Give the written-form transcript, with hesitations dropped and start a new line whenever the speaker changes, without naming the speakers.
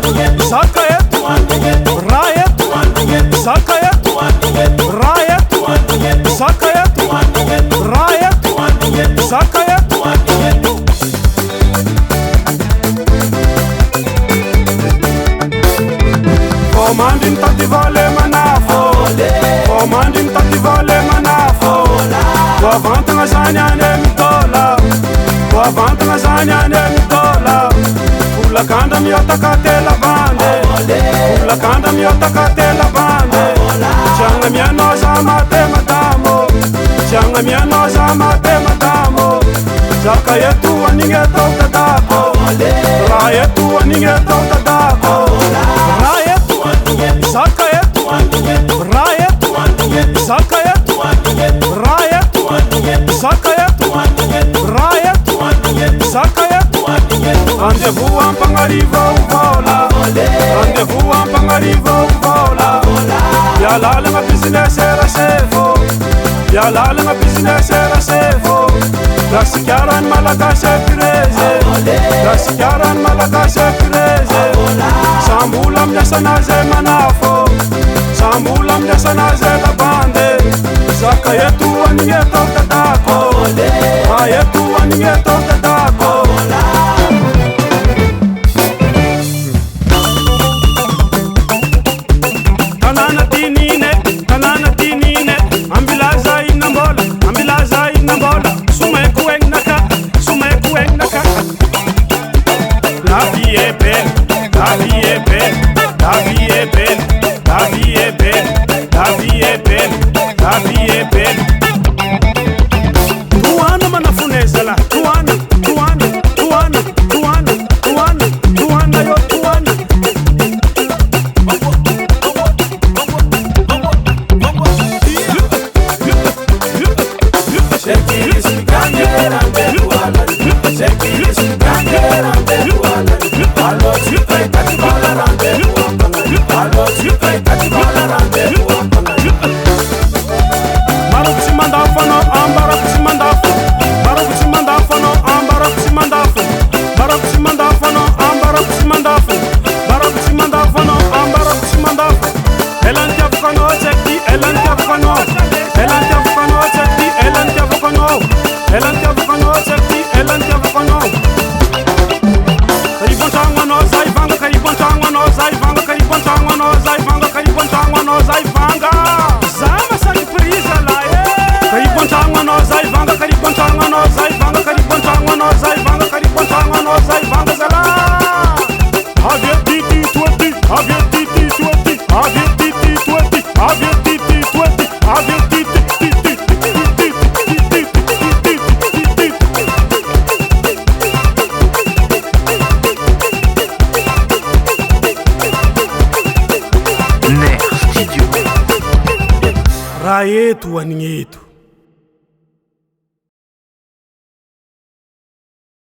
Zakaeto, Raeto, Zakaeto, Raeto, Zakaeto, Raeto, Zakaeto. Comandin tati vale manafo, comandin tati vale manafo. Tua vanta na zanya ne mitola, tua vanta na zanya ne mitola. Ula kanda mi atakate la bande, ula kanda mi atakate la bande. Changa mi anoza mate matamo, changa mi anoza mate matamo. Zakaeto aningeto tatako, Raeto aningeto tatako. Zakaeto, Raeto, Zakaeto, Raeto, Zakaeto, Raeto, Zakaeto. Rendez-vous en pangarivo vola, rendez-vous en pangarivo vola. Yala la business era sefo, yala la business era sefo. Dasikaran malaka sekreze, dasikaran malaka sekreze. Sambulam yasana ze manafo, sambulam yasana ze la bande. Zakaeto aningeto tatako, Raeto aningeto tatako. Kanana tinine, ambilaza inambola, ambilaza inambola. Sume kueng naka. La vie est belle, la vie est belle, la vie est belle, la vie est belle, la vie est belle, la vie est belle. Tuana manafuneza la, tuana yo tuana. Raeto aningeto.